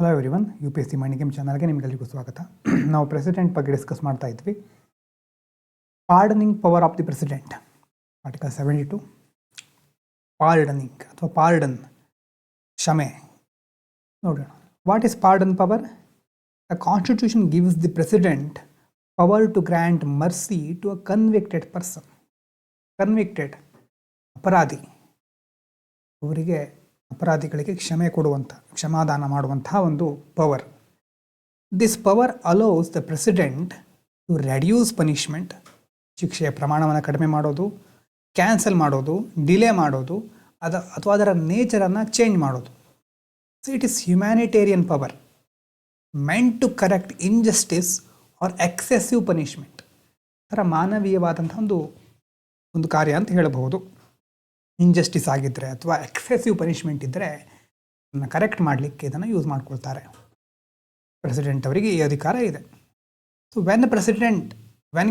Hello everyone, UPSC mind game ಚಾನಲ್ಗೆ ನಿಮಗೆಲ್ಲರಿಗೂ ಸ್ವಾಗತ. ನಾವು ಪ್ರೆಸಿಡೆಂಟ್ ಬಗ್ಗೆ ಡಿಸ್ಕಸ್ ಮಾಡ್ತಾ ಇದ್ವಿ. Pardoning power of the president, article 72. Pardoning ಅಥವಾ ಪಾರ್ಡನ್, ಕ್ಷಮೆ ನೋಡೋಣ. What is pardon power? The constitution gives the president power to grant mercy to a convicted person. Convicted, ಅಪರಾಧಿ, ಅವರಿಗೆ ಅಪರಾಧಿಗಳಿಗೆ ಕ್ಷಮೆ ಕೊಡುವಂಥ, ಕ್ಷಮಾದಾನ ಮಾಡುವಂತಹ ಒಂದು power. This power allows the president to reduce punishment, ಶಿಕ್ಷೆಯ ಪ್ರಮಾಣವನ್ನು ಕಡಿಮೆ ಮಾಡೋದು, ಕ್ಯಾನ್ಸಲ್ ಮಾಡೋದು, ಡಿಲೇ ಮಾಡೋದು, ಅಥವಾ ಅದರ ನೇಚರನ್ನು ಚೇಂಜ್ ಮಾಡೋದು. So it is humanitarian power meant to correct injustice or excessive punishment. ಥರ ಮಾನವೀಯವಾದಂಥ ಒಂದು ಕಾರ್ಯ ಅಂತ ಹೇಳಬಹುದು. ಇನ್ಜಸ್ಟಿಸ್ ಆಗಿದ್ದರೆ ಅಥವಾ ಎಕ್ಸೆಸಿವ್ ಪನಿಷ್ಮೆಂಟ್ ಇದ್ದರೆ ಅದನ್ನು ಕರೆಕ್ಟ್ ಮಾಡಲಿಕ್ಕೆ ಇದನ್ನು ಯೂಸ್ ಮಾಡ್ಕೊಳ್ತಾರೆ. ಪ್ರೆಸಿಡೆಂಟ್ ಅವರಿಗೆ ಈ ಅಧಿಕಾರ ಇದೆ. So when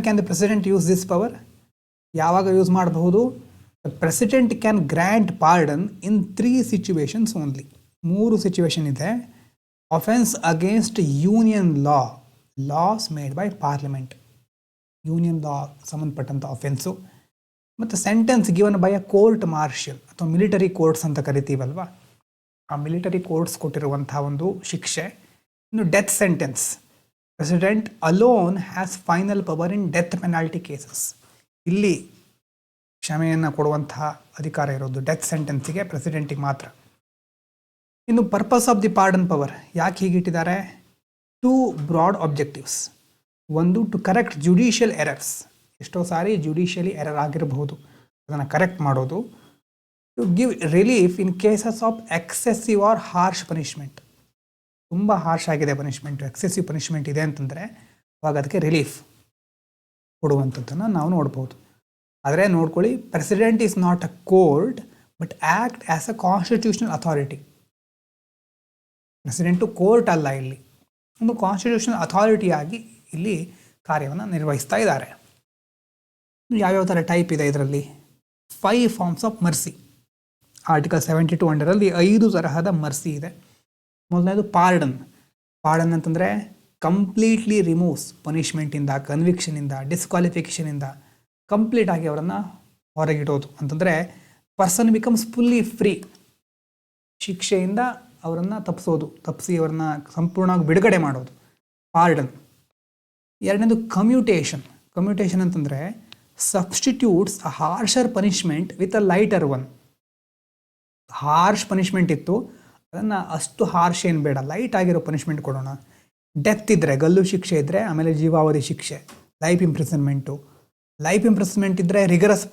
can the president use this power? ಯಾವಾಗ ಯೂಸ್ ಮಾಡಬಹುದು? The president can grant pardon in 3 situations only. 3 situation ಇದೆ. Offence against union laws made by parliament, union law ಸಂಬಂಧಪಟ್ಟಂಥ ಅಫೆನ್ಸು, ಮತ್ತು sentence given by a court martial ಅಥವಾ military courts ಅಂತ ಕರಿತೀವಲ್ವ, ಆ military courts ಕೊಟ್ಟಿರುವಂಥ ಒಂದು ಶಿಕ್ಷೆ. ಇನ್ನು death sentence, president alone has final power in death penalty cases. ಇಲ್ಲಿ ಕ್ಷಮೆಯನ್ನು ಕೊಡುವಂತಹ ಅಧಿಕಾರ ಇರೋದು ಡೆತ್ ಸೆಂಟೆನ್ಸಿಗೆ, ಪ್ರೆಸಿಡೆಂಟಿಗೆ ಮಾತ್ರ. ಇನ್ನು purpose of the pardon power ಯಾಕೆ ಹೀಗಿಟ್ಟಿದ್ದಾರೆ? 2 ಬ್ರಾಡ್ ಆಬ್ಜೆಕ್ಟಿವ್ಸ್. ಒಂದು, ಟು ಕರೆಕ್ಟ್ ಜುಡಿಷಿಯಲ್ ಎರರ್ಸ್, ಎಷ್ಟೋ ಸಾರಿ ಜುಡಿಷಿಯಲಿ ಎರರ್ ಆಗಿರಬಹುದು, ಅದನ್ನು ಕರೆಕ್ಟ್ ಮಾಡೋದು. To give relief in cases of excessive or harsh punishment. ತುಂಬ ಹಾರ್ಶ್ ಆಗಿದೆ ಪನಿಷ್ಮೆಂಟು, ಎಕ್ಸೆಸಿವ್ ಪನಿಷ್ಮೆಂಟ್ ಇದೆ ಅಂತಂದರೆ ಅವಾಗ ಅದಕ್ಕೆ ರಿಲೀಫ್ ಕೊಡುವಂಥದ್ದನ್ನು ನಾವು ನೋಡ್ಬೋದು. ಆದರೆ ನೋಡ್ಕೊಳ್ಳಿ, president is not a court but act as a constitutional authority. President court ಅಲ್ಲ, ಇಲ್ಲಿ ಒಂದು ಕಾನ್ಸ್ಟಿಟ್ಯೂಷನಲ್ ಅಥಾರಿಟಿಯಾಗಿ ಇಲ್ಲಿ ಕಾರ್ಯವನ್ನು ನಿರ್ವಹಿಸ್ತಾ ಇದ್ದಾರೆ. ಯಾವ್ಯಾವ ಥರ ಟೈಪ್ ಇದೆ ಇದರಲ್ಲಿ? 5 ಫಾರ್ಮ್ಸ್ ಆಫ್ ಮರ್ಸಿ. ಆರ್ಟಿಕಲ್ 72 ಅಂಡರಲ್ಲಿ 5 ತರಹದ ಮರ್ಸಿ ಇದೆ. ಮೊದಲನೇದು ಪಾರ್ಡನ್ ಅಂತಂದರೆ ಕಂಪ್ಲೀಟ್ಲಿ ರಿಮೂವ್ಸ್ ಪನಿಷ್ಮೆಂಟಿಂದ, ಕನ್ವಿಕ್ಷನಿಂದ, ಡಿಸ್ಕ್ವಾಲಿಫಿಕೇಷನಿಂದ ಕಂಪ್ಲೀಟಾಗಿ ಅವರನ್ನು ಹೊರಗಿಡೋದು. ಅಂತಂದರೆ ಪರ್ಸನ್ ಬಿಕಮ್ಸ್ ಫುಲ್ಲಿ ಫ್ರೀ, ಶಿಕ್ಷೆಯಿಂದ ಅವರನ್ನು ತಪ್ಪಿಸಿ ಅವರನ್ನ ಸಂಪೂರ್ಣವಾಗಿ ಬಿಡುಗಡೆ ಮಾಡೋದು ಪಾರ್ಡನ್. ಎರಡನೇದು ಕಮ್ಯೂಟೇಷನ್ ಅಂತಂದರೆ substitutes a harsher punishment with a lighter one. Harsh punishment ಇತ್ತು, ಅದನ್ನು ಅಷ್ಟು ಹಾರ್ಷ್ ಏನು ಬೇಡ, ಲೈಟ್ ಆಗಿರೋ ಪನಿಷ್ಮೆಂಟ್ ಕೊಡೋಣ. ಡೆತ್ ಇದ್ದರೆ, ಗಲ್ಲು ಶಿಕ್ಷೆ ಇದ್ದರೆ, ಆಮೇಲೆ ಜೀವಾವಧಿ ಶಿಕ್ಷೆ, ಲೈಫ್ ಇಂಪ್ರಿಸನ್ಮೆಂಟ್ ಇದ್ದರೆ ರಿಗರಸ್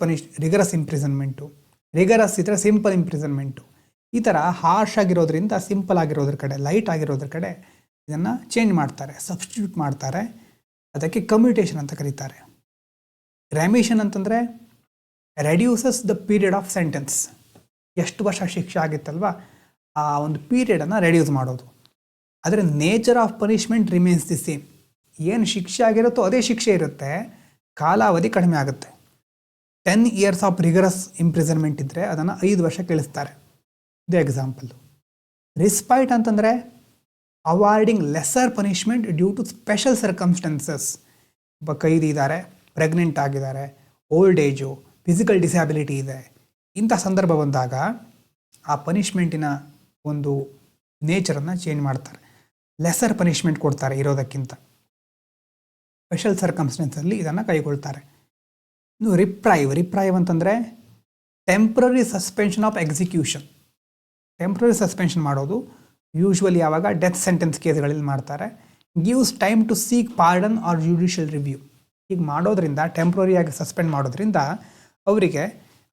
ಇಂಪ್ರಿಸನ್ಮೆಂಟು, ರಿಗರಸ್ ಇದ್ದರೆ ಸಿಂಪಲ್ ಇಂಪ್ರಿಸನ್ಮೆಂಟು. ಈ ಥರ ಹಾರ್ಷ್ ಆಗಿರೋದ್ರಿಂದ ಸಿಂಪಲ್ ಆಗಿರೋದ್ರ ಕಡೆ, ಲೈಟ್ ಆಗಿರೋದ್ರ ಕಡೆ ಇದನ್ನು ಚೇಂಜ್ ಮಾಡ್ತಾರೆ, ಸಬ್ಸ್ಟಿಟ್ಯೂಟ್ ಮಾಡ್ತಾರೆ. ಅದಕ್ಕೆ ಕಮ್ಯೂಟೇಷನ್ ಅಂತ ಕರೀತಾರೆ. ರೆಮಿಷನ್ ಅಂತಂದರೆ reduces the period of sentence. ಎಷ್ಟು ವರ್ಷ ಶಿಕ್ಷೆ ಆಗಿತ್ತಲ್ವ, ಆ ಒಂದು ಪೀರಿಯಡನ್ನು ರೆಡ್ಯೂಸ್ ಮಾಡೋದು. ಆದರೆ nature of punishment remains the same. ಏನು ಶಿಕ್ಷೆ ಆಗಿರುತ್ತೋ ಅದೇ ಶಿಕ್ಷೆ ಇರುತ್ತೆ, ಕಾಲಾವಧಿ ಕಡಿಮೆ ಆಗುತ್ತೆ. 10 ಇಯರ್ಸ್ ಆಫ್ ರಿಗರಸ್ ಇಂಪ್ರಿಸನ್ಮೆಂಟ್ ಇದ್ದರೆ ಅದನ್ನು 5 ವರ್ಷ ಕೇಳಿಸ್ತಾರೆ. ಇದೇ ಎಕ್ಸಾಂಪಲ್ಲು. ರಿಸ್ಪೈಟ್ ಅಂತಂದರೆ avoiding lesser punishment due to special circumstances. ಒಬ್ಬ ಕೈದಿ ಇದ್ದಾರೆ, ಪ್ರೆಗ್ನೆಂಟ್ ಆಗಿದ್ದಾರೆ, ಓಲ್ಡ್ ಏಜು, ಫಿಸಿಕಲ್ ಡಿಸ್ಯಾಬಿಲಿಟಿ ಇದೆ, ಇಂಥ ಸಂದರ್ಭ ಬಂದಾಗ ಆ ಪನಿಷ್ಮೆಂಟಿನ ಒಂದು ನೇಚರನ್ನು ಚೇಂಜ್ ಮಾಡ್ತಾರೆ, ಲೆಸರ್ ಪನಿಷ್ಮೆಂಟ್ ಕೊಡ್ತಾರೆ ಇರೋದಕ್ಕಿಂತ. ಸ್ಪೆಷಲ್ ಸರ್ಕಮ್ಸ್ಟೆನ್ಸಲ್ಲಿ ಇದನ್ನು ಕೈಗೊಳ್ತಾರೆ. ಇನ್ನು ರಿಪ್ರೈವ್ ಅಂತಂದರೆ temporary suspension of execution. Temporary suspension ಮಾಡೋದು ಯೂಶ್ವಲಿ ಯಾವಾಗ ಡೆತ್ ಸೆಂಟೆನ್ಸ್ ಕೇಸ್ಗಳಲ್ಲಿ ಮಾಡ್ತಾರೆ. Gives time to seek pardon or judicial review. ಹೀಗೆ ಮಾಡೋದ್ರಿಂದ, ಟೆಂಪ್ರರಿಯಾಗಿ ಸಸ್ಪೆಂಡ್ ಮಾಡೋದ್ರಿಂದ ಅವರಿಗೆ,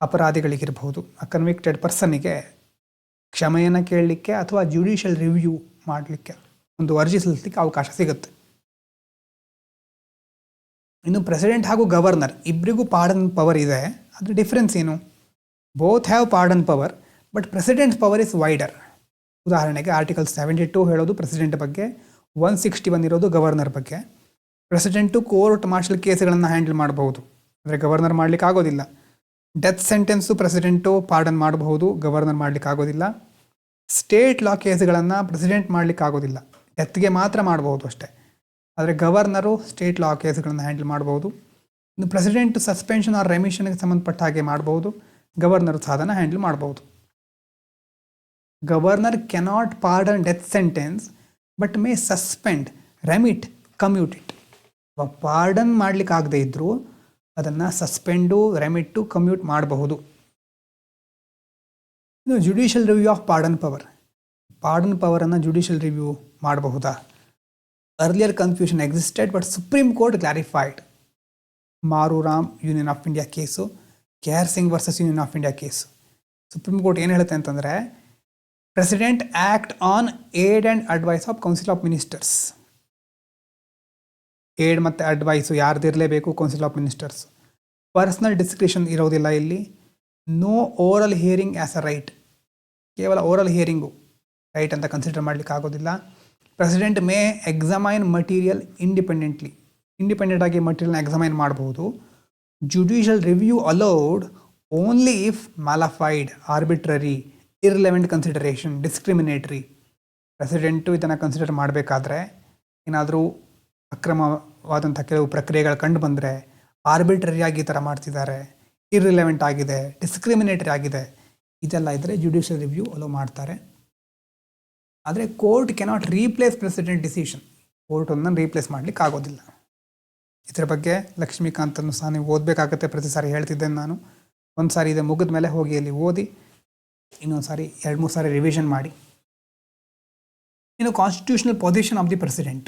ಅಪರಾಧಿಗಳಿಗಿರ್ಬೋದು, ಆ ಕನ್ವಿಕ್ಟೆಡ್ ಪರ್ಸನ್ನಿಗೆ ಕ್ಷಮೆಯನ್ನು ಕೇಳಲಿಕ್ಕೆ ಅಥವಾ ಜುಡಿಷಿಯಲ್ ರಿವ್ಯೂ ಮಾಡಲಿಕ್ಕೆ, ಒಂದು ಅರ್ಜಿ ಸಲ್ಲಿಸಲಿಕ್ಕೆ ಅವಕಾಶ ಸಿಗುತ್ತೆ. ಇನ್ನು ಪ್ರೆಸಿಡೆಂಟ್ ಹಾಗೂ ಗವರ್ನರ್ ಇಬ್ಬರಿಗೂ ಪಾರ್ಡನ್ ಪವರ್ ಇದೆ. ಅದರ ಡಿಫ್ರೆನ್ಸ್ ಏನು? Both have pardon power but presidents power is wider. ಉದಾಹರಣೆಗೆ ಆರ್ಟಿಕಲ್ 72 ಹೇಳೋದು ಪ್ರೆಸಿಡೆಂಟ್ ಬಗ್ಗೆ, 161 ಇರೋದು ಗವರ್ನರ್ ಬಗ್ಗೆ. ಪ್ರೆಸಿಡೆಂಟು ಕೋರ್ಟ್ ಮಾರ್ಷಲ್ ಕೇಸ್ಗಳನ್ನು ಹ್ಯಾಂಡಲ್ ಮಾಡಬಹುದು, ಅಂದರೆ ಗವರ್ನರ್ ಮಾಡಲಿಕ್ಕೆ ಆಗೋದಿಲ್ಲ. ಡೆತ್ ಸೆಂಟೆನ್ಸು ಪ್ರೆಸಿಡೆಂಟು ಪಾರ್ಡನ್ ಮಾಡಬಹುದು, ಗವರ್ನರ್ ಮಾಡಲಿಕ್ಕೆ ಆಗೋದಿಲ್ಲ. ಸ್ಟೇಟ್ ಲಾ ಕೇಸ್ಗಳನ್ನು ಪ್ರೆಸಿಡೆಂಟ್ ಮಾಡಲಿಕ್ಕೆ ಆಗೋದಿಲ್ಲ, ಡೆತ್ಗೆ ಮಾತ್ರ ಮಾಡ್ಬೋದು ಅಷ್ಟೇ. ಆದರೆ ಗವರ್ನರು ಸ್ಟೇಟ್ ಲಾ ಕೇಸ್ಗಳನ್ನು ಹ್ಯಾಂಡಲ್ ಮಾಡ್ಬೋದು. ಇನ್ನು ಪ್ರೆಸಿಡೆಂಟ್ ಸಸ್ಪೆನ್ಷನ್ ಆರ್ ರೆಮಿಷನ್ಗೆ ಸಂಬಂಧಪಟ್ಟ ಹಾಗೆ ಮಾಡ್ಬೋದು. ಗವರ್ನರು ಸಾಧನ ಹ್ಯಾಂಡಲ್ ಮಾಡ್ಬೋದು. Governor cannot pardon death sentence but may suspend, remit, commute it. Pardon ಮಾಡಲಿಕ್ಕೆ ಆಗದೆ ಇದ್ದರೂ ಅದನ್ನು ಸಸ್ಪೆಂಡು, ರೆಮಿಟ್ಟು, ಕಮ್ಯೂಟ್ ಮಾಡಬಹುದು. ಇನ್ನು judicial review of pardon power. Pardon ಪವರನ್ನು ಜುಡಿಷಿಯಲ್ ರಿವ್ಯೂ ಮಾಡಬಹುದಾ? Earlier confusion existed but Supreme Court clarified. Maru Ram Union of India case, Kehar Singh versus Union of India case. Supreme Court ಏನು ಹೇಳುತ್ತೆ ಅಂತಂದರೆ, president act on aid and advice of council of ministers. Aid ಮತ್ತು advice ಯಾರ್ದಿರಲೇಬೇಕು? Council of ministers. Personal discretion ಇರೋದಿಲ್ಲ ಇಲ್ಲಿ. No oral hearing as a right. ಕೇವಲ oral hearing right ಅಂತ consider ಮಾಡಲಿಕ್ಕೆ ಆಗೋದಿಲ್ಲ. President may examine material independently. Independent ಆಗಿ ಮಟೀರಿಯಲ್ನ ಎಕ್ಸಾಮೈನ್ ಮಾಡಬಹುದು. Judicial review allowed only if mala fide, arbitrary, irrelevant consideration, discriminatory. President ಇದನ್ನು ಕನ್ಸಿಡರ್ ಮಾಡಬೇಕಾದ್ರೆ ಏನಾದರೂ ಅಕ್ರಮವಾದಂಥ ಕೆಲವು ಪ್ರಕ್ರಿಯೆಗಳು ಕಂಡು ಬಂದರೆ, ಆರ್ಬಿಟ್ರರಿಯಾಗಿ ಈ ಥರ ಮಾಡ್ತಿದ್ದಾರೆ, ಇರ್ರಿಲೆವೆಂಟ್ ಆಗಿದೆ, ಡಿಸ್ಕ್ರಿಮಿನೇಟರಿ ಆಗಿದೆ, ಇದೆಲ್ಲ ಇದ್ದರೆ ಜುಡಿಷಿಯಲ್ ರಿವ್ಯೂ ಅಲೋ ಮಾಡ್ತಾರೆ. ಆದರೆ court cannot replace president decision. ಕೋರ್ಟನ್ನು ರೀಪ್ಲೇಸ್ ಮಾಡಲಿಕ್ಕೆ ಆಗೋದಿಲ್ಲ. ಇದರ ಬಗ್ಗೆ ಲಕ್ಷ್ಮೀಕಾಂತನ್ನು ಸಹ ನೀವು ಓದಬೇಕಾಗತ್ತೆ. ಪ್ರತಿ ಸಾರಿ ಹೇಳ್ತಿದ್ದೇನೆ ನಾನು. ಒಂದು ಸಾರಿ ಇದೆ ಮುಗಿದ ಮೇಲೆ ಹೋಗಿ ಅಲ್ಲಿ ಓದಿ, ಇನ್ನೊಂದು ಸಾರಿ 2-3 ಸಾರಿ ರಿವಿಷನ್ ಮಾಡಿ. ಇನ್ನು constitutional position of the president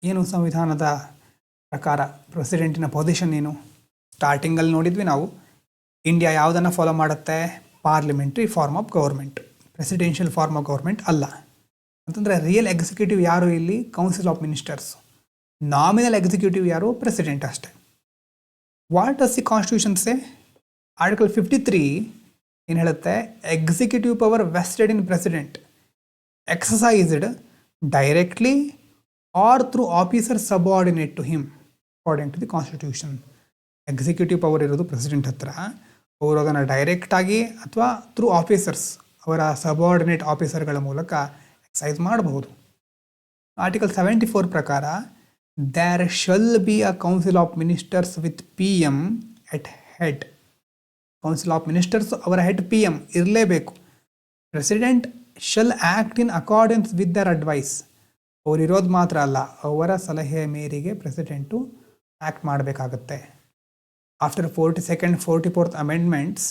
ಏನು? ಸಂವಿಧಾನದ ಪ್ರಕಾರ ಪ್ರೆಸಿಡೆಂಟಿನ ಪೊಸಿಷನ್ ಏನು? ಸ್ಟಾರ್ಟಿಂಗಲ್ಲಿ ನೋಡಿದ್ವಿ ನಾವು. ಇಂಡಿಯಾ ಯಾವುದನ್ನು ಫಾಲೋ ಮಾಡುತ್ತೆ? Parliamentary form of government, presidential form of government ಅಲ್ಲ. ಅಂತಂದರೆ ರಿಯಲ್ ಎಕ್ಸಿಕ್ಯೂಟಿವ್ ಯಾರು ಇಲ್ಲಿ? Council of ministers. Nominal executive ಯಾರು? ಪ್ರೆಸಿಡೆಂಟ್ ಅಷ್ಟೇ. What does the constitution say? Article 53 ಏನು ಹೇಳುತ್ತೆ? Executive power vested in president exercised directly or through officer subordinate to him according to the constitution. Executive power ಇರೋದು president ಹತ್ರ. ಅವರು ಅದನ್ನು ಡೈರೆಕ್ಟಾಗಿ ಅಥವಾ ಥ್ರೂ ಆಫೀಸರ್ಸ್, ಅವರ ಸಬಾರ್ಡಿನೇಟ್ ಆಫೀಸರ್ಗಳ ಮೂಲಕ ಎಕ್ಸಸೈಸ್ ಮಾಡಬಹುದು. ಆರ್ಟಿಕಲ್ 74 ಪ್ರಕಾರ there shall be a council of ministers with PM at head. Council of ministers ಅವರ ಹೆಡ್ PM ಇರಲೇಬೇಕು. President shall act in accordance with their advice. ಅವರಿರೋದು ಮಾತ್ರ ಅಲ್ಲ, ಅವರ ಸಲಹೆಯ ಮೇರೆಗೆ ಪ್ರೆಸಿಡೆಂಟು ಆ್ಯಕ್ಟ್ ಮಾಡಬೇಕಾಗತ್ತೆ. After 42nd, 44th amendments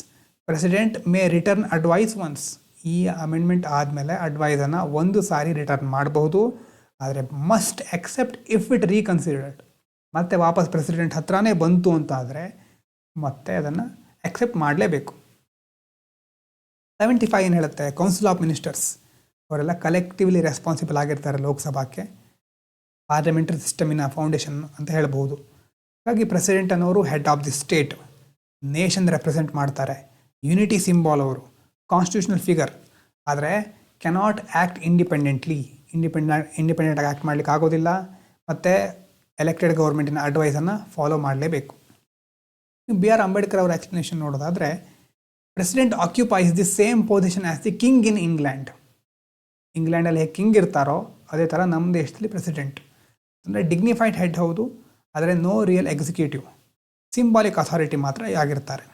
president may return advice once. ಈ ಅಮೆಂಡ್ಮೆಂಟ್ ಆದಮೇಲೆ ಅಡ್ವೈಸನ್ನು ಒಂದು ಸಾರಿ ರಿಟರ್ನ್ ಮಾಡಬಹುದು. ಆದರೆ must accept if it reconsidered. ಮತ್ತೆ ವಾಪಸ್ ಪ್ರೆಸಿಡೆಂಟ್ ಹತ್ರನೇ ಬಂತು ಅಂತ ಆದರೆ ಮತ್ತೆ ಅದನ್ನು ಎಕ್ಸೆಪ್ಟ್ ಮಾಡಲೇಬೇಕು. 75 ಏನು ಹೇಳುತ್ತೆ? ಕೌನ್ಸಿಲ್ ಆಫ್ ಮಿನಿಸ್ಟರ್ಸ್ ಅವರೆಲ್ಲ ಕಲೆಕ್ಟಿವ್ಲಿ ರೆಸ್ಪಾನ್ಸಿಬಲ್ ಆಗಿರ್ತಾರೆ ಲೋಕಸಭಾಕ್ಕೆ. ಪಾರ್ಲಿಮೆಂಟರಿ ಸಿಸ್ಟಮಿನ ಫೌಂಡೇಶನ್ ಅಂತ ಹೇಳ್ಬೋದು. ಹಾಗಾಗಿ ಪ್ರೆಸಿಡೆಂಟ್ ಅನ್ನೋರು head of the state, nation represent ಮಾಡ್ತಾರೆ, ಯೂನಿಟಿ ಸಿಂಬಾಲ್ ಅವರು, ಕಾನ್ಸ್ಟಿಟ್ಯೂಷನಲ್ ಫಿಗರ್. ಆದರೆ ಕೆನಾಟ್ ಆ್ಯಕ್ಟ್ ಇಂಡಿಪೆಂಡೆಂಟ್ಲಿ. ಇಂಡಿಪೆಂಡೆಂಟಾಗಿ ಆ್ಯಕ್ಟ್ ಮಾಡಲಿಕ್ಕೆ ಆಗೋದಿಲ್ಲ. ಮತ್ತು ಎಲೆಕ್ಟೆಡ್ ಗೌರ್ಮೆಂಟಿನ ಅಡ್ವೈಸನ್ನು ಫಾಲೋ ಮಾಡಲೇಬೇಕು. BR ಅಂಬೇಡ್ಕರ್ ಅವರ ಎಕ್ಸ್ಪ್ಲನೇಷನ್ ನೋಡೋದಾದರೆ, president occupies the same position as the king in England. ಇಂಗ್ಲೆಂಡಲ್ಲಿ ಹೇಗೆ ಕಿಂಗ್ ಇರ್ತಾರೋ ಅದೇ ಥರ ನಮ್ಮ ದೇಶದಲ್ಲಿ ಪ್ರೆಸಿಡೆಂಟ್ ಅಂದರೆ ಡಿಗ್ನಿಫೈಡ್ ಹೆಡ್ ಹೌದು, ಆದರೆ no real executive, symbolic authority ಮಾತ್ರ ಆಗಿರ್ತಾರೆ.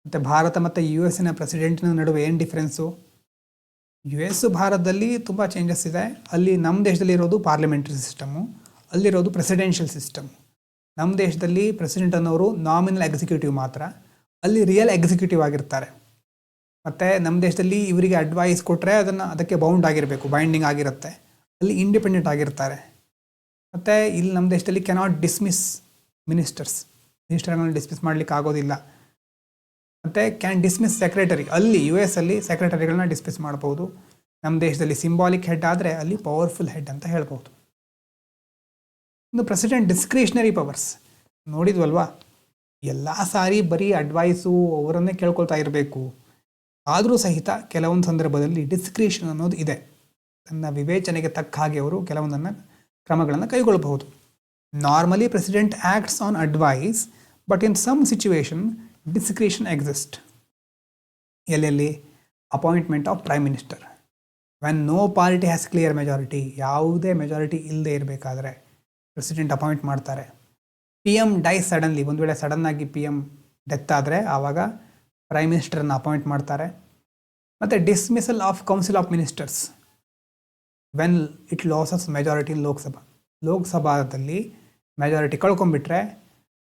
ಮತ್ತು ಭಾರತ ಮತ್ತು US ಪ್ರೆಸಿಡೆಂಟಿನ ನಡುವೆ ಏನು ಡಿಫ್ರೆನ್ಸು? US ಭಾರತದಲ್ಲಿ ತುಂಬ ಚೇಂಜಸ್ ಇದೆ. ಅಲ್ಲಿ ನಮ್ಮ ದೇಶದಲ್ಲಿ ಇರೋದು ಪಾರ್ಲಿಮೆಂಟ್ರಿ ಸಿಸ್ಟಮು, ಅಲ್ಲಿರೋದು ಪ್ರೆಸಿಡೆನ್ಷಿಯಲ್ ಸಿಸ್ಟಮ್. ನಮ್ಮ ದೇಶದಲ್ಲಿ ಪ್ರೆಸಿಡೆಂಟ್ ಅನ್ನೋರು ನಾಮಿನಲ್ ಎಕ್ಸಿಕ್ಯೂಟಿವ್ ಮಾತ್ರ, ಅಲ್ಲಿ ರಿಯಲ್ ಎಕ್ಸಿಕ್ಯೂಟಿವ್ ಆಗಿರ್ತಾರೆ. ಮತ್ತು ನಮ್ಮ ದೇಶದಲ್ಲಿ ಇವರಿಗೆ ಅಡ್ವೈಸ್ ಕೊಟ್ಟರೆ ಅದಕ್ಕೆ ಬೌಂಡ್ ಆಗಿರಬೇಕು, ಬೈಂಡಿಂಗ್ ಆಗಿರುತ್ತೆ. ಅಲ್ಲಿ ಇಂಡಿಪೆಂಡೆಂಟ್ ಆಗಿರ್ತಾರೆ. ಮತ್ತು ಇಲ್ಲಿ ನಮ್ಮ ದೇಶದಲ್ಲಿ ಕೆನಾಟ್ ಡಿಸ್ಮಿಸ್ ಮಿನಿಸ್ಟರ್ಗಳನ್ನ ಡಿಸ್ಮಿಸ್ ಮಾಡಲಿಕ್ಕೆ ಆಗೋದಿಲ್ಲ. ಮತ್ತು ಕ್ಯಾನ್ ಡಿಸ್ಮಿಸ್ ಸೆಕ್ರೆಟರಿ. ಅಲ್ಲಿ US ಅಲ್ಲಿ ಸೆಕ್ರೆಟರಿಗಳನ್ನ ಡಿಸ್ಮಿಸ್ ಮಾಡ್ಬೋದು. ನಮ್ಮ ದೇಶದಲ್ಲಿ ಸಿಂಬಾಲಿಕ್ ಹೆಡ್ ಆದರೆ ಅಲ್ಲಿ ಪವರ್ಫುಲ್ ಹೆಡ್ ಅಂತ ಹೇಳ್ಬೋದು. ಇನ್ನು ಪ್ರೆಸಿಡೆಂಟ್ ಡಿಸ್ಕ್ರಿಷನರಿ ಪವರ್ಸ್ ನೋಡಿದ್ವಲ್ವಾ? ಎಲ್ಲ ಸಾರಿ ಬರೀ ಅಡ್ವೈಸು ಅವರನ್ನೇ ಕೇಳ್ಕೊಳ್ತಾ ಇರಬೇಕು. ಆದರೂ ಸಹಿತ ಕೆಲವೊಂದು ಸಂದರ್ಭದಲ್ಲಿ ಡಿಸ್ಕ್ರಿಷನ್ ಅನ್ನೋದು ಇದೆ. ತನ್ನ ವಿವೇಚನೆಗೆ ತಕ್ಕ ಹಾಗೆ ಅವರು ಕೆಲವೊಂದನ್ನು ಕ್ರಮಗಳನ್ನು ಕೈಗೊಳ್ಳಬಹುದು. Normally president acts on advice, but in some situation discretion exist. ಎಲ್ಲೆಲ್ಲಿ? Appointment of prime minister. When no party has clear majority, ಯಾವುದೇ ಮೆಜಾರಿಟಿ ಇಲ್ಲದೆ ಇರಬೇಕಾದ್ರೆ ಪ್ರೆಸಿಡೆಂಟ್ ಅಪಾಯಿಂಟ್ ಮಾಡ್ತಾರೆ. ಪಿ ಎಮ್ ಡೈ ಸಡನ್ಲಿ, ಒಂದು ವೇಳೆ ಸಡನ್ನಾಗಿ ಪಿ ಎಮ್ ಡೆತ್ ಆದರೆ ಆವಾಗ ಪ್ರೈಮ್ ಮಿನಿಸ್ಟರನ್ನು ಅಪಾಯಿಂಟ್ ಮಾಡ್ತಾರೆ. ಮತ್ತು dismissal of council of ministers when it loses majority in Lok Sabha. ಲೋಕಸಭಾದಲ್ಲಿ ಮೆಜಾರಿಟಿ ಕಳ್ಕೊಂಡ್ಬಿಟ್ರೆ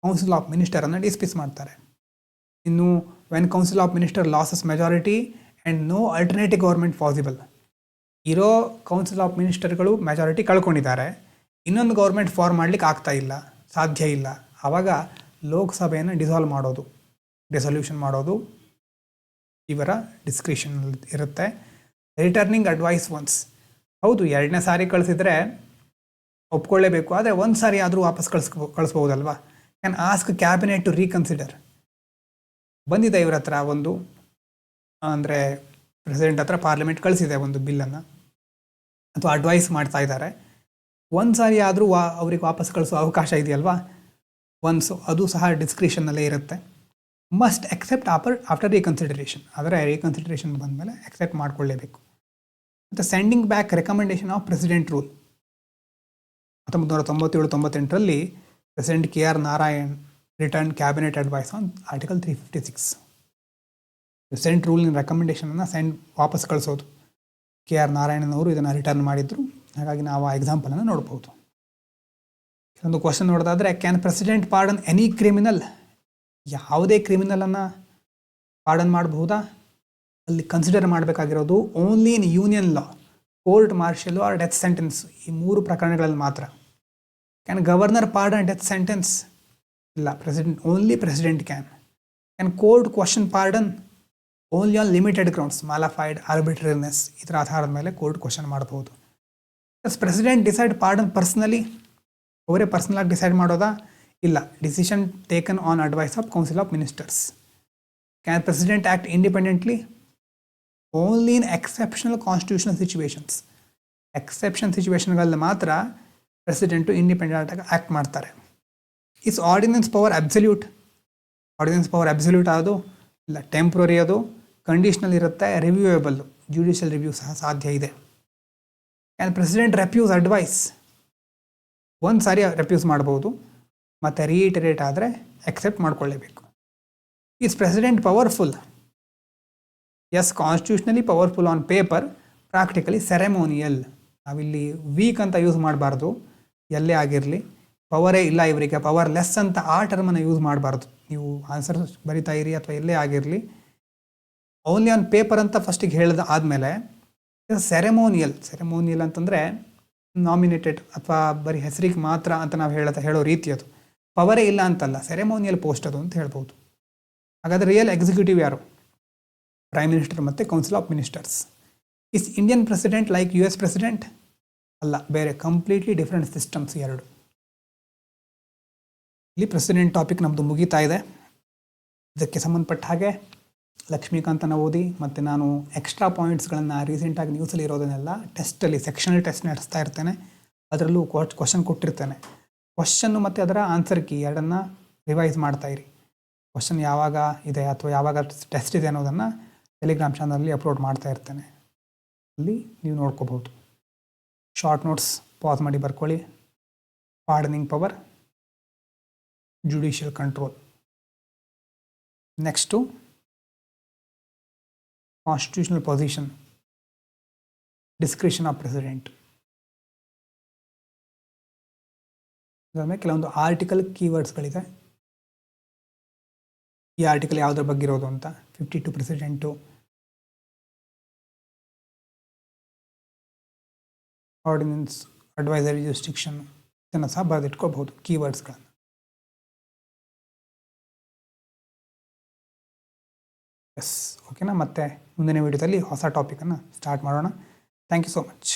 ಕೌನ್ಸಿಲ್ ಆಫ್ ಮಿನಿಸ್ಟರನ್ನು ಡಿಸ್ಮಿಸ್ ಮಾಡ್ತಾರೆ. ಇನ್ನು when council of minister loses majority and no alternative government possible, ಇರೋ ಕೌನ್ಸಿಲ್ ಆಫ್ ಮಿನಿಸ್ಟರ್ಗಳು ಮೆಜಾರಿಟಿ ಕಳ್ಕೊಂಡಿದ್ದಾರೆ, ಇನ್ನೊಂದು ಗೌರ್ಮೆಂಟ್ ಫಾರ್ಮ್ ಮಾಡಲಿಕ್ಕೆ ಆಗ್ತಾ ಇಲ್ಲ, ಸಾಧ್ಯ ಇಲ್ಲ, ಆವಾಗ ಲೋಕಸಭೆಯನ್ನು ಡಿಸಾಲ್ವ್ ಮಾಡೋದು, ರೆಸೊಲ್ಯೂಷನ್ ಮಾಡೋದು ಇವರ ಡಿಸ್ಕ್ರಿಷನ್ ಇರುತ್ತೆ. ರಿಟರ್ನಿಂಗ್ ಅಡ್ವೈಸ್ ಒನ್ಸ್, ಹೌದು ಎರಡನೇ ಸಾರಿ ಕಳಿಸಿದ್ರೆ ಒಪ್ಕೊಳ್ಳೇಬೇಕು, ಆದರೆ ಒಂದು ಸಾರಿ ಆದರೂ ವಾಪಸ್ ಕಳಿಸ್ಬೋದಲ್ವಾ. Can ask cabinet to reconsider. ಬಂದಿದೆ ಇವ್ರ ಹತ್ರ ಒಂದು, ಅಂದರೆ ಪ್ರೆಸಿಡೆಂಟ್ ಹತ್ರ ಪಾರ್ಲಿಮೆಂಟ್ ಕಳಿಸಿದೆ ಒಂದು ಬಿಲ್ಲನ್ನು ಅಥವಾ ಅಡ್ವೈಸ್ ಮಾಡ್ತಾ ಇದ್ದಾರೆ, ಒಂದು ಸಾರಿ ಆದರೂ ಅವ್ರಿಗೆ ವಾಪಸ್ ಕಳಿಸೋ ಅವಕಾಶ ಇದೆಯಲ್ವಾ ಒನ್ಸು, ಅದು ಸಹ ಡಿಸ್ಕ್ರಿಷನ್ನಲ್ಲೇ ಇರುತ್ತೆ. ಮಸ್ಟ್ ಅಕ್ಸೆಪ್ಟ್ ಆಫ್ಟರ್ ರೀಕನ್ಸಿಡರೇಷನ್, ಆದರೆ ರೀಕನ್ಸಿಡರೇಷನ್ ಬಂದಮೇಲೆ ಅಕ್ಸೆಪ್ಟ್ ಮಾಡಿಕೊಳ್ಳೇಬೇಕು. ಮತ್ತು sending back recommendation of president rule 1997-98ರಲ್ಲಿ president KR Narayan return cabinet advice on article 356. President ರೂಲಿನ ರೆಕಮೆಂಡೇಷನನ್ನು ವಾಪಸ್ ಕಳಿಸೋದು. KR ನಾರಾಯಣನ್ ಅವರು ಇದನ್ನು ರಿಟರ್ನ್ ಮಾಡಿದ್ರು, ಹಾಗಾಗಿ ನಾವು ಆ ಎಕ್ಸಾಂಪಲನ್ನು ನೋಡ್ಬೋದು. ಕೆಲವೊಂದು ಕ್ವಶನ್ ನೋಡೋದಾದರೆ, can president pardon any criminal, ಯಾವುದೇ ಕ್ರಿಮಿನಲನ್ನು ಪಾರ್ಡನ್ ಮಾಡಬಹುದಾ? ಅಲ್ಲಿ ಕನ್ಸಿಡರ್ ಮಾಡಬೇಕಾಗಿರೋದು only in union law, court martial or death sentence, ಈ 3 ಪ್ರಕರಣಗಳಲ್ಲಿ ಮಾತ್ರ. Can governor pardon death sentence? ಇಲ್ಲ, only president can court question pardon? Only on limited grounds, mala fide, arbitrariness, ಇದರ ಆಧಾರದ ಮೇಲೆ ಕೋರ್ಟ್ ಕ್ವಶನ್ ಮಾಡಬಹುದು. ಪ್ರೆಸಿಡೆಂಟ್ ಡಿಸೈಡ್ ಪಾರ್ಡನ್ ಪರ್ಸನಲಿ, ಅವರೇ ಪರ್ಸನಲಾಗಿ ಡಿಸೈಡ್ ಮಾಡೋದಾ? ಇಲ್ಲ, decision taken on advice of council of ministers. Can president act independently? Only in exceptional constitutional situations. Exception ಸಿಚುವೇಶನ್ಗಳಲ್ಲಿ ಮಾತ್ರ ಪ್ರೆಸಿಡೆಂಟು ಇಂಡಿಪೆಂಡೆಂಟಾಗಿ ಆ್ಯಕ್ಟ್ ಮಾಡ್ತಾರೆ. Is ordinance power absolute? Ordinance power absolute ಅದು ಇಲ್ಲ, ಟೆಂಪ್ರರಿ, ಅದು ಕಂಡೀಷ್ನಲ್ ಇರುತ್ತೆ, ರಿವ್ಯೂಯಬಲ್, ಜುಡಿಷಿಯಲ್ ರಿವ್ಯೂ ಸಹ ಸಾಧ್ಯ ಇದೆ. Can president refuse advice? ಒಂದು ಸಾರಿ ರೆಫ್ಯೂಸ್ ಮಾಡ್ಬೋದು, ಮತ್ತು ರೀಇಟರೇಟ್ ಆದರೆ ಎಕ್ಸೆಪ್ಟ್ ಮಾಡ್ಕೊಳ್ಳೇಬೇಕು. Is president powerful? Yes, constitutionally powerful on paper, practically ceremonial. ನಾವಿಲ್ಲಿ ವೀಕ್ ಅಂತ ಯೂಸ್ ಮಾಡಬಾರ್ದು, ಎಲ್ಲೇ ಆಗಿರಲಿ. ಪವರೇ ಇಲ್ಲ ಇವರಿಗೆ, ಪವರ್ ಲೆಸ್ ಅಂತ ಆ ಟರ್ಮನ್ನು ಯೂಸ್ ಮಾಡಬಾರ್ದು. ನೀವು ಆನ್ಸರ್ ಬರಿತಾ ಇರಿ ಅಥವಾ ಎಲ್ಲೇ ಆಗಿರಲಿ, ಓನ್ಲಿ ಆನ್ ಪೇಪರ್ ಅಂತ ಫಸ್ಟಿಗೆ ಹೇಳಿದ ಆದಮೇಲೆ ಸೆರೆಮೋನಿಯಲ್ ಅಂತಂದರೆ ನಾಮಿನೇಟೆಡ್ ಅಥವಾ ಬರೀ ಹೆಸರಿಗೆ ಮಾತ್ರ ಅಂತ ನಾವು ಹೇಳೋ ರೀತಿ ಅದು. ಪವರೇ ಇಲ್ಲ ಅಂತಲ್ಲ, ಸೆರೆಮೋನಿಯಲ್ ಪೋಸ್ಟ್ ಅದು ಅಂತ ಹೇಳ್ಬೋದು. ಹಾಗಾದರೆ ರಿಯಲ್ ಎಕ್ಸಿಕ್ಯೂಟಿವ್ ಯಾರು? ಪ್ರೈಮ್ ಮಿನಿಸ್ಟರ್ ಮತ್ತು council of ministers. Is Indian president like US president? ಅಲ್ಲ, ಬೇರೆ, ಕಂಪ್ಲೀಟ್ಲಿ ಡಿಫ್ರೆಂಟ್ ಸಿಸ್ಟಮ್ಸ್ ಎರಡು. ಇಲ್ಲಿ ಪ್ರೆಸಿಡೆಂಟ್ ಟಾಪಿಕ್ ನಮ್ಮದು ಮುಗೀತಾ ಇದೆ. ಇದಕ್ಕೆ ಸಂಬಂಧಪಟ್ಟ ಹಾಗೆ ಲಕ್ಷ್ಮೀಕಾಂತನ ಓದಿ, ಮತ್ತು ನಾನು ಎಕ್ಸ್ಟ್ರಾ ಪಾಯಿಂಟ್ಸ್ಗಳನ್ನು ರೀಸೆಂಟಾಗಿ ನ್ಯೂಸಲ್ಲಿ ಇರೋದನ್ನೆಲ್ಲ ಟೆಸ್ಟಲ್ಲಿ, ಸೆಕ್ಷನಲ್ ಟೆಸ್ಟ್ ನಡೆಸ್ತಾ ಇರ್ತೇನೆ. ಅದರಲ್ಲೂ ಕ್ವಶನ್ ಕೊಟ್ಟಿರ್ತೇನೆ. ಕ್ವಶನ್ನು ಮತ್ತು ಅದರ ಆನ್ಸರ್ ಕೀ ಎರಡನ್ನು ರಿವೈಸ್ ಮಾಡ್ತಾಯಿರಿ. ಕ್ವಶನ್ ಯಾವಾಗ ಇದೆ ಅಥವಾ ಯಾವಾಗ ಟೆಸ್ಟ್ ಇದೆ ಅನ್ನೋದನ್ನು ಟೆಲಿಗ್ರಾಮ್ ಚಾನಲಲ್ಲಿ ಅಪ್ಲೋಡ್ ಮಾಡ್ತಾ ಇರ್ತೇನೆ, ಅಲ್ಲಿ ನೀವು ನೋಡ್ಕೋಬಹುದು. ಶಾರ್ಟ್ ನೋಟ್ಸ್ ಪಾಸ್ ಮಾಡಿ ಬರ್ಕೊಳ್ಳಿ. Pardoning power, judicial control. Next constitutional position, discretion of president. ಅದಾದಮೇಲೆ ಕೆಲವೊಂದು ಆರ್ಟಿಕಲ್ ಕೀವರ್ಡ್ಸ್ಗಳಿದೆ. ಈ ಆರ್ಟಿಕಲ್ ಯಾವುದ್ರ ಬಗ್ಗೆ ಇರೋದು ಅಂತ, 52 ಪ್ರೆಸಿಡೆಂಟು, ಆರ್ಡಿನೆನ್ಸ್, ಅಡ್ವೈಸರಿ ಜುರಿಸ್ಡಿಕ್ಷನ್, ಇದನ್ನು ಸಹ ಬರೆದಿಟ್ಕೋಬಹುದು ಕೀವರ್ಡ್ಸ್ಗಳನ್ನು. ಎಸ್, ಓಕೆನಾ? ಮತ್ತೆ ಮುಂದಿನ ವಿಡಿಯೋದಲ್ಲಿ ಹೊಸ ಟಾಪಿಕನ್ನು ಸ್ಟಾರ್ಟ್ ಮಾಡೋಣ. Thank you so much.